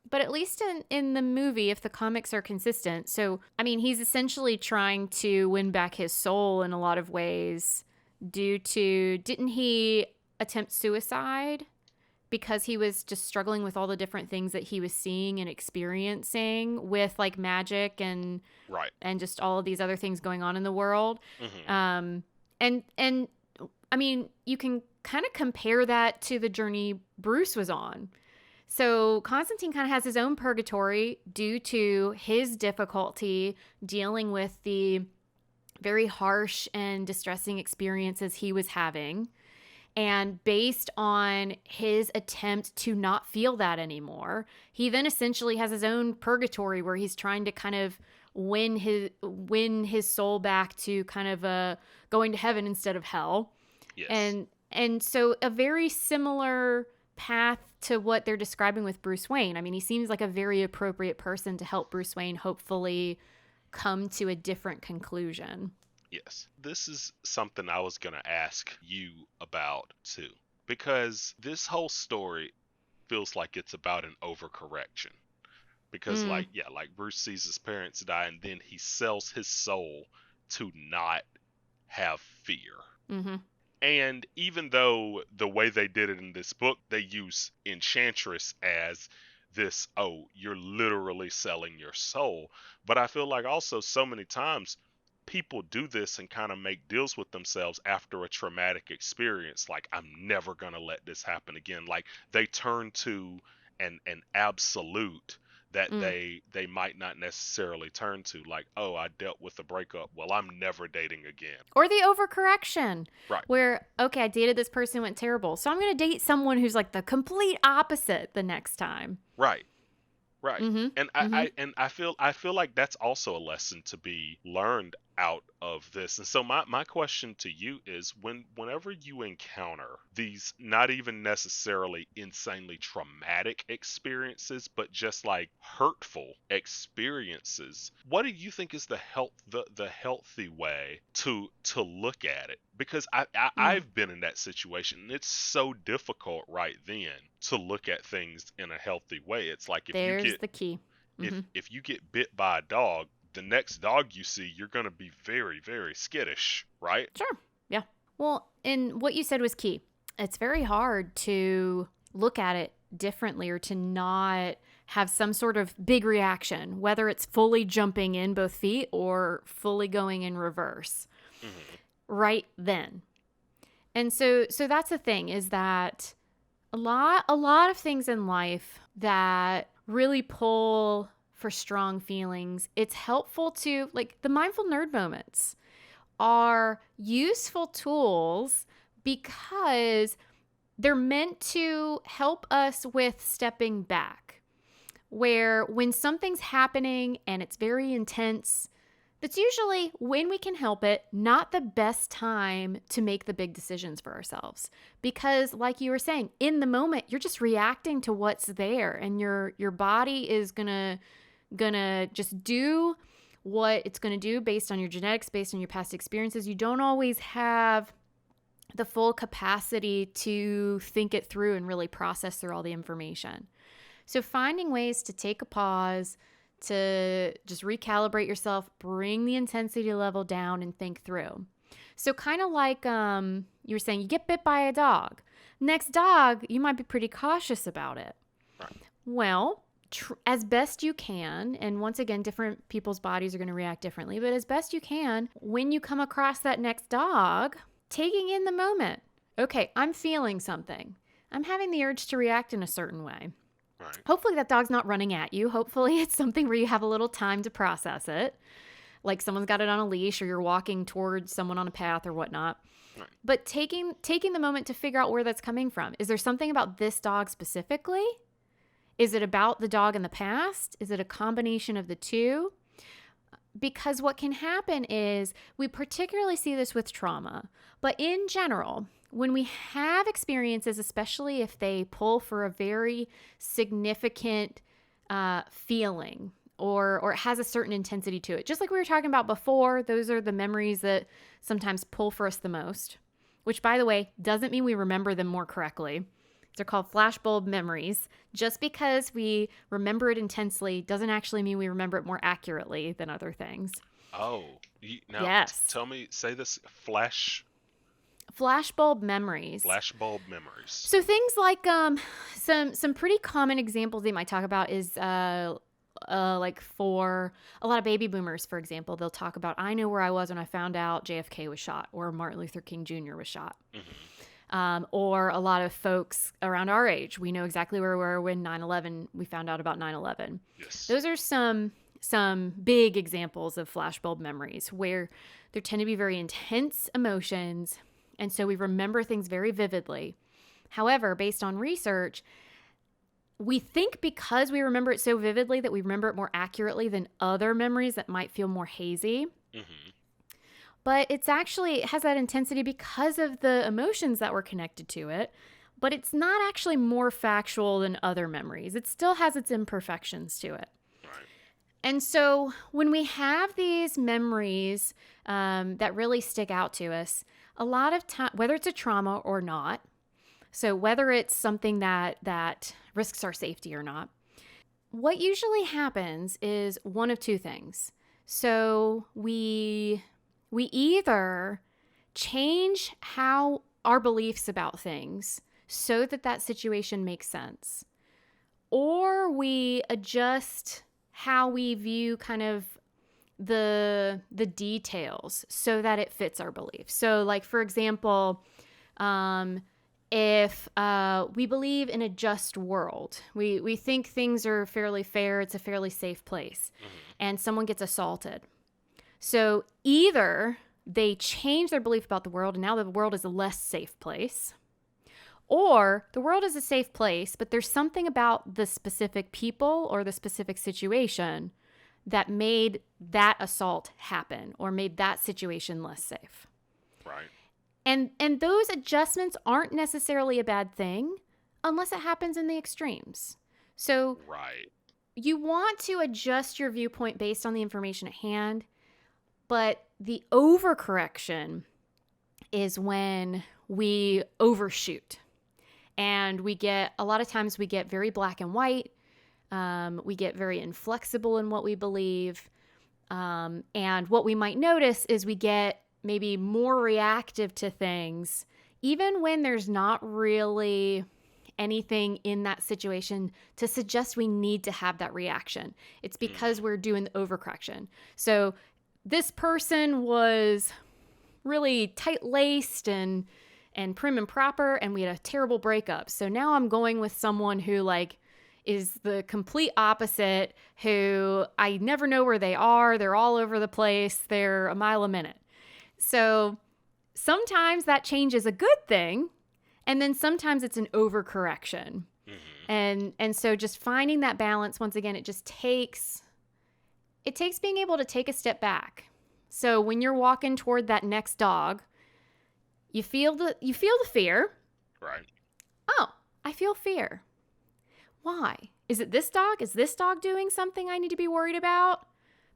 But at least in the movie, if the comics are consistent, so, I mean, he's essentially trying to win back his soul in a lot of ways didn't he attempt suicide? Because he was just struggling with all the different things that he was seeing and experiencing with like magic and Right. and just all of these other things going on in the world. Hmm. And I mean, you can kind of compare that to the journey Bruce was on. So Constantine kind of has his own purgatory due to his difficulty dealing with the very harsh and distressing experiences he was having. And based on his attempt to not feel that anymore, he then essentially has his own purgatory where he's trying to kind of win his soul back to kind of going to heaven instead of hell. Yes. And so a very similar path to what they're describing with Bruce Wayne. I mean, he seems like a very appropriate person to help Bruce Wayne hopefully come to a different conclusion. Yes. This is something I was going to ask you about too. Because this whole story feels like it's about an overcorrection. Because, Mm, like, yeah, like Bruce sees his parents die and then he sells his soul to not have fear. mm-hmm. And even though the way they did it in this book, they use Enchantress as this, oh, you're literally selling your soul. But I feel like also so many times people do this and kind of make deals with themselves after a traumatic experience. Like, I'm never going to let this happen again. Like, they turn to an absolute that Mm. they might not necessarily turn to. Like, oh, I dealt with a breakup. Well, I'm never dating again. Or the overcorrection, Right. where, okay, I dated this person, went terrible. So I'm going to date someone who's like the complete opposite the next time. Right. Right. Mm-hmm. And Mm-hmm. I feel like that's also a lesson to be learned out of this. And so my question to you is, whenever you encounter these not even necessarily insanely traumatic experiences, but just like hurtful experiences, what do you think is the healthy way to look at it? Because Mm. I've been in that situation, and it's so difficult right then to look at things in a healthy way. It's like There's the key. if you get bit by a dog, the next dog you see, you're going to be very, very skittish, right? Sure. Yeah. Well, and what you said was key. It's very hard to look at it differently or to not have some sort of big reaction, whether it's fully jumping in both feet or fully going in reverse Hmm. right then. And so that's the thing, is that a lot of things in life that really pull for strong feelings, it's helpful to, like, the mindful nerd moments are useful tools because they're meant to help us with stepping back. Where when something's happening and it's very intense, that's usually, when we can help it, not the best time to make the big decisions for ourselves. Because like you were saying, in the moment, you're just reacting to what's there, and your body is gonna just do what it's gonna do based on your genetics, based on your past experiences. You don't always have the full capacity to think it through and really process through all the information. So finding ways to take a pause, to just recalibrate yourself, bring the intensity level down, and think through. So kind of like you were saying, you get bit by a dog. Next dog, you might be pretty cautious about it. Right. Well, as best you can, and once again, different people's bodies are going to react differently, but as best you can, when you come across that next dog, taking in the moment. Okay, I'm feeling something. I'm having the urge to react in a certain way. Right. Hopefully that dog's not running at you. Hopefully it's something where you have a little time to process it. Like someone's got it on a leash, or you're walking towards someone on a path or whatnot. Right. But taking the moment to figure out where that's coming from. Is there something about this dog specifically? Is it about the dog in the past? Is it a combination of the two? Because what can happen is, we particularly see this with trauma, but in general, when we have experiences, especially if they pull for a very significant feeling, or it has a certain intensity to it, just like we were talking about before, those are the memories that sometimes pull for us the most, which, by the way, doesn't mean we remember them more correctly. They're called flashbulb memories. Just because we remember it intensely doesn't actually mean we remember it more accurately than other things. Oh, now Yes. tell me, say this, Flashbulb memories. flashbulb memories. So things like some pretty common examples they might talk about is like for a lot of baby boomers, for example, they'll talk about, I know where I was when I found out JFK was shot, or Martin Luther King Jr. was shot. Hmm. Or a lot of folks around our age, we know exactly where we were when 9/11, we found out about 9/11. Yes. Those are some big examples of flashbulb memories where there tend to be very intense emotions, and so we remember things very vividly. However, based on research, we think because we remember it so vividly that we remember it more accurately than other memories that might feel more hazy. Hmm. But it has that intensity because of the emotions that were connected to it. But it's not actually more factual than other memories. It still has its imperfections to it. Right. And so when we have these memories that really stick out to us, a lot of time, whether it's a trauma or not, so whether it's something that risks our safety or not, what usually happens is one of two things. So we either change how our beliefs about things so that situation makes sense, or we adjust how we view kind of the details so that it fits our beliefs. So like, for example, if we believe in a just world, we think things are fairly fair, it's a fairly safe place, and someone gets assaulted. So either they change their belief about the world and now the world is a less safe place, or the world is a safe place, but there's something about the specific people or the specific situation that made that assault happen or made that situation less safe. Right. And those adjustments aren't necessarily a bad thing unless it happens in the extremes. So Right. you want to adjust your viewpoint based on the information at hand, but the overcorrection is when we overshoot. And a lot of times we get very black and white. We get very inflexible in what we believe. And what we might notice is we get maybe more reactive to things, even when there's not really anything in that situation to suggest we need to have that reaction. It's because we're doing the overcorrection. So this person was really tight-laced and prim and proper, and we had a terrible breakup. So now I'm going with someone who like is the complete opposite, who I never know where they are. They're all over the place. They're a mile a minute. So sometimes that change is a good thing, and then sometimes it's an overcorrection. And so just finding that balance, once again, it takes being able to take a step back. So when you're walking toward that next dog, you feel the fear. Right. Oh, I feel fear. Why? Is it this dog? Is this dog doing something I need to be worried about?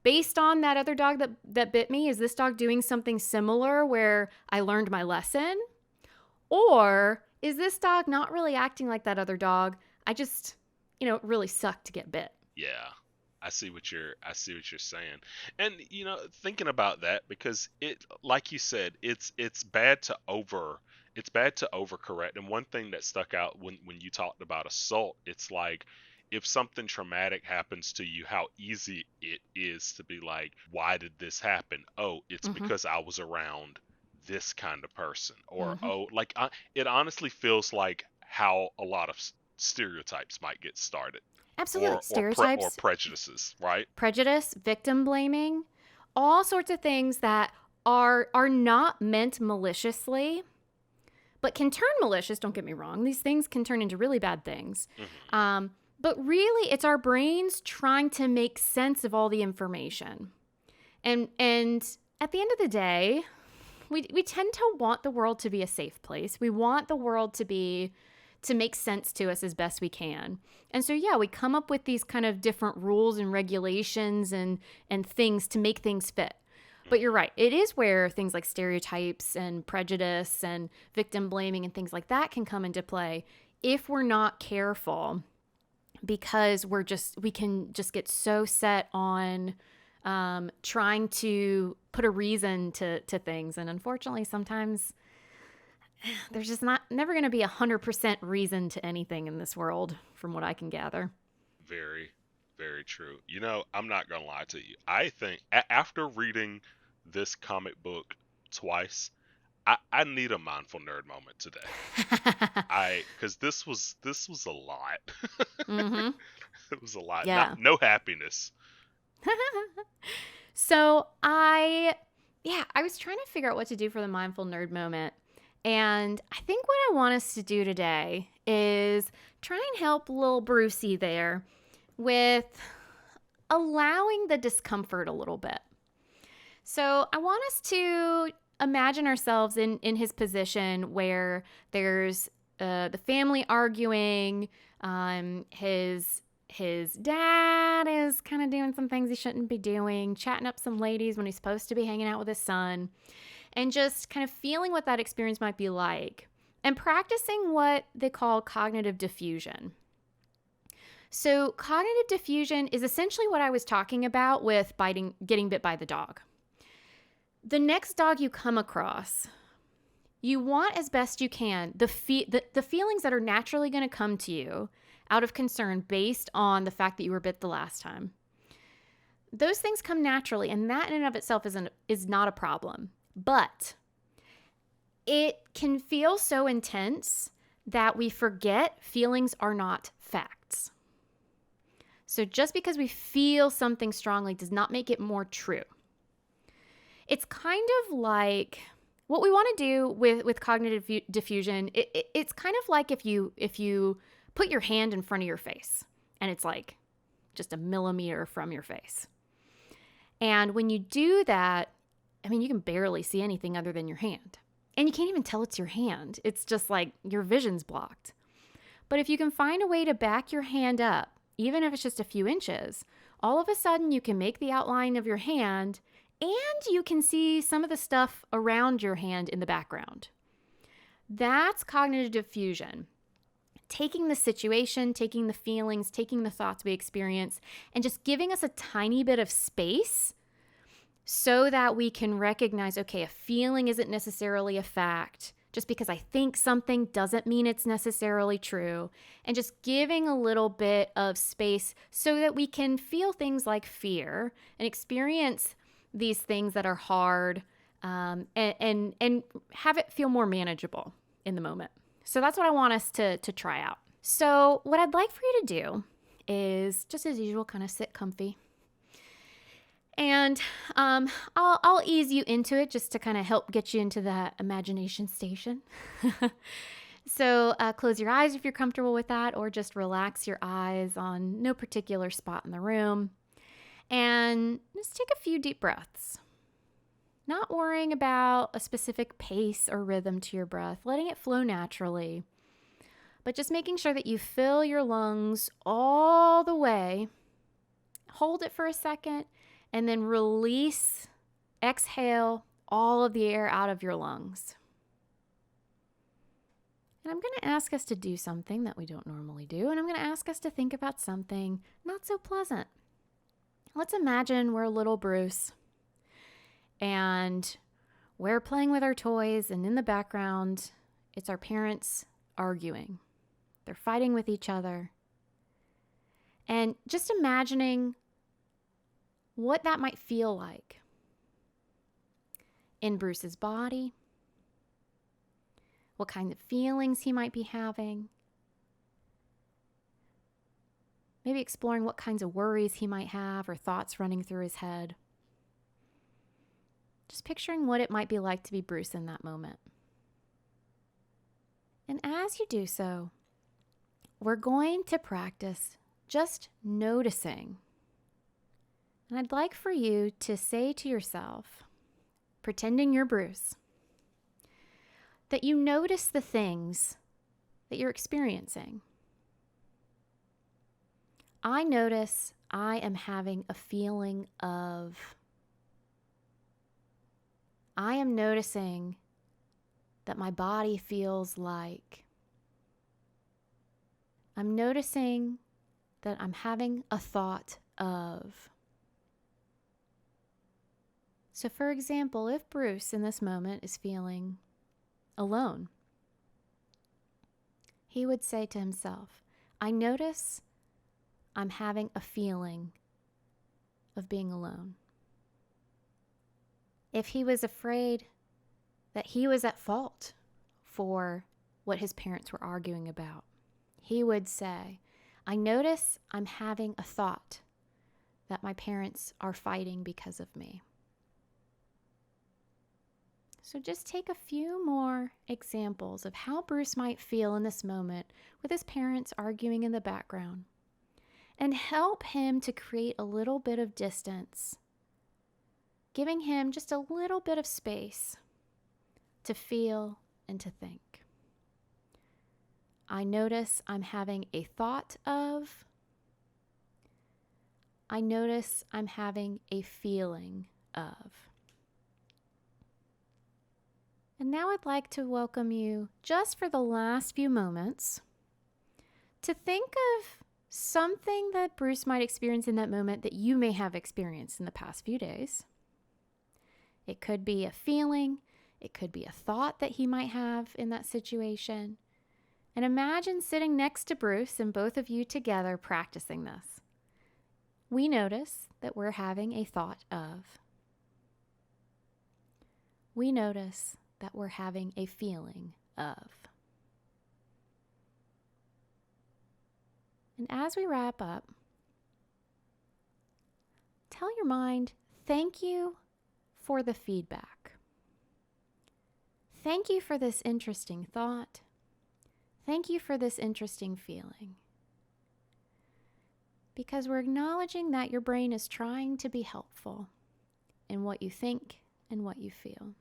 Based on that other dog that bit me, is this dog doing something similar where I learned my lesson? Or is this dog not really acting like that other dog? I just, it really sucked to get bit. Yeah. I see what you're saying. And thinking about that, because it, like you said, it's bad to overcorrect. And one thing that stuck out when you talked about assault, it's like, if something traumatic happens to you, how easy it is to be like, why did this happen? Oh, it's because I was around this kind of person. Or, it honestly feels like how a lot of stereotypes might get started. Absolutely. Stereotypes. Or prejudices, right? Prejudice, victim blaming, all sorts of things that are not meant maliciously, but can turn malicious. Don't get me wrong. These things can turn into really bad things. But really, it's our brains trying to make sense of all the information. And at the end of the day, we tend to want the world to be a safe place. We want the world to make sense to us as best we can. And so, yeah, we come up with these kind of different rules and regulations and things to make things fit. But you're right. It is where things like stereotypes and prejudice and victim blaming and things like that can come into play if we're not careful, because we can just get so set on trying to put a reason to things. And unfortunately, sometimes there's just never going to be 100% reason to anything in this world, from what I can gather. Very, very true. I'm not going to lie to you. I think after reading this comic book twice, I need a mindful nerd moment today. Because this was a lot. It was a lot. Yeah. No happiness. So I was trying to figure out what to do for the mindful nerd moment. And I think what I want us to do today is try and help little Brucey there with allowing the discomfort a little bit. So I want us to imagine ourselves in his position where there's the family arguing. His dad is kind of doing some things he shouldn't be doing, chatting up some ladies when he's supposed to be hanging out with his son. And just kind of feeling what that experience might be like and practicing what they call cognitive diffusion. So cognitive diffusion is essentially what I was talking about with getting bit by the dog. The next dog you come across, you want as best you can the feelings that are naturally going to come to you out of concern based on the fact that you were bit the last time. Those things come naturally, and that in and of itself is not a problem. But it can feel so intense that we forget feelings are not facts. So just because we feel something strongly does not make it more true. It's kind of like what we want to do with cognitive diffusion. It's kind of like if you put your hand in front of your face and it's like just a millimeter from your face. And when you do that, I mean, you can barely see anything other than your hand. And you can't even tell it's your hand. It's just like your vision's blocked. But if you can find a way to back your hand up, even if it's just a few inches, all of a sudden you can make the outline of your hand and you can see some of the stuff around your hand in the background. That's cognitive diffusion. Taking the situation, taking the feelings, taking the thoughts we experience, and just giving us a tiny bit of space so that we can recognize, okay, a feeling isn't necessarily a fact. Just because I think something doesn't mean it's necessarily true. And just giving a little bit of space so that we can feel things like fear and experience these things that are hard, and have it feel more manageable in the moment. So that's what I want us to try out. So what I'd like for you to do is, just as usual, kind of sit comfy. And I'll ease you into it just to kind of help get you into that imagination station. So close your eyes if you're comfortable with that, or just relax your eyes on no particular spot in the room. And just take a few deep breaths. Not worrying about a specific pace or rhythm to your breath, letting it flow naturally. But just making sure that you fill your lungs all the way. Hold it for a second. And then release, exhale all of the air out of your lungs. And I'm going to ask us to do something that we don't normally do. And I'm going to ask us to think about something not so pleasant. Let's imagine we're little Bruce. And we're playing with our toys. And in the background, it's our parents arguing. They're fighting with each other. And just imagining what that might feel like in Bruce's body, what kind of feelings he might be having, maybe exploring what kinds of worries he might have or thoughts running through his head. Just picturing what it might be like to be Bruce in that moment. And as you do so, we're going to practice just noticing. And I'd like for you to say to yourself, pretending you're Bruce, that you notice the things that you're experiencing. I notice I am having a feeling of. I am noticing that my body feels like. I'm noticing that I'm having a thought of. So for example, if Bruce in this moment is feeling alone, he would say to himself, I notice I'm having a feeling of being alone. If he was afraid that he was at fault for what his parents were arguing about, he would say, I notice I'm having a thought that my parents are fighting because of me. So just take a few more examples of how Bruce might feel in this moment with his parents arguing in the background, and help him to create a little bit of distance, giving him just a little bit of space to feel and to think. I notice I'm having a thought of. I notice I'm having a feeling of. And now I'd like to welcome you, just for the last few moments, to think of something that Bruce might experience in that moment that you may have experienced in the past few days. It could be a feeling, it could be a thought that he might have in that situation. And imagine sitting next to Bruce and both of you together practicing this. We notice that we're having a thought of. We notice that we're having a feeling of. And as we wrap up, tell your mind, thank you for the feedback. Thank you for this interesting thought. Thank you for this interesting feeling. Because we're acknowledging that your brain is trying to be helpful. in what you think and what you feel.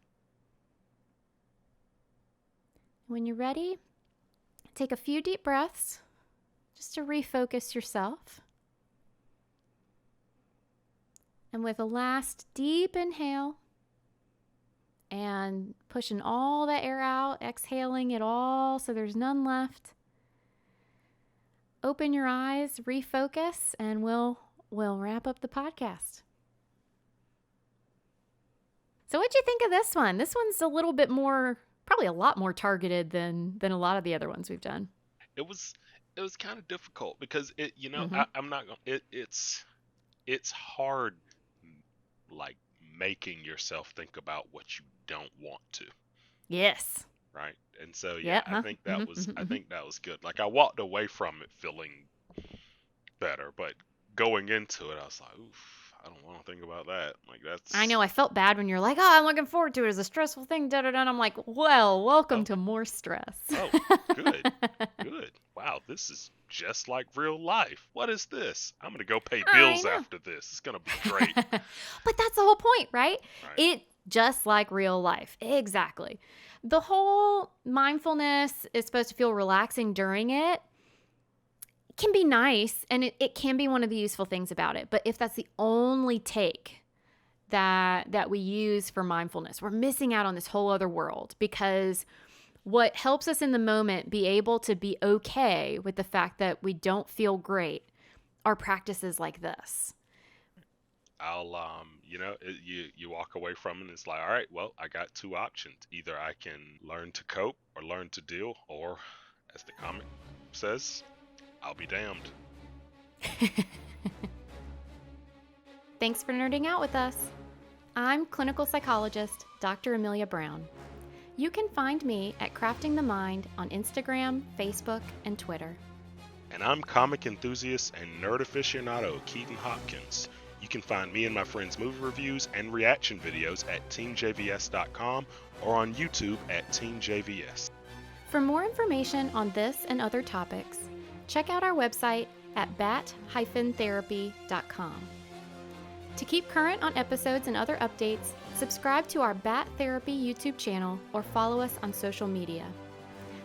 When you're ready, take a few deep breaths just to refocus yourself. And with a last deep inhale and pushing all that air out, exhaling it all so there's none left, open your eyes, refocus, and we'll wrap up the podcast. So what'd you think of this one? This one's a little bit more, probably a lot more targeted than a lot of the other ones we've done. It was kind of difficult because Mm-hmm. I'm not gonna it's hard, like, making yourself think about what you don't want to, Yes. right? And so Yeah. I think that Mm-hmm, was mm-hmm, I mm-hmm. think that was good. Like, I walked away from it feeling better, but going into it I was like, oof, I don't want to think about that. Like, I that's know, I felt bad when you're like, oh, I'm looking forward to it. It's a stressful thing, da-da-da. And I'm like, well, welcome oh to more stress. oh good. Good. Wow, this is just like real life. What is this? I'm gonna go pay I bills know. after this. It's gonna be great. But that's the whole point, right? Right. It just like real life. Exactly. The whole mindfulness is supposed to feel relaxing during it. Can be nice, and it can be one of the useful things about it. But if that's the only take that we use for mindfulness, we're missing out on this whole other world, because what helps us in the moment be able to be okay with the fact that we don't feel great are practices like this. I'll you walk away from it and it's like, all right, well, I got two options. Either I can learn to cope or learn to deal, or, as the comic says, I'll be damned. Thanks for nerding out with us. I'm clinical psychologist Dr. Amelia Brown. You can find me at Crafting the Mind on Instagram, Facebook, and Twitter. And I'm comic enthusiast and nerd aficionado Keaton Hopkins. You can find me and my friends' movie reviews and reaction videos at teamjvs.com or on YouTube at teamjvs. For more information on this and other topics, check out our website at bat-therapy.com. To keep current on episodes and other updates, subscribe to our Bat Therapy YouTube channel or follow us on social media.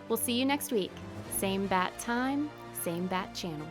We'll see you next week. Same bat time, same bat channel.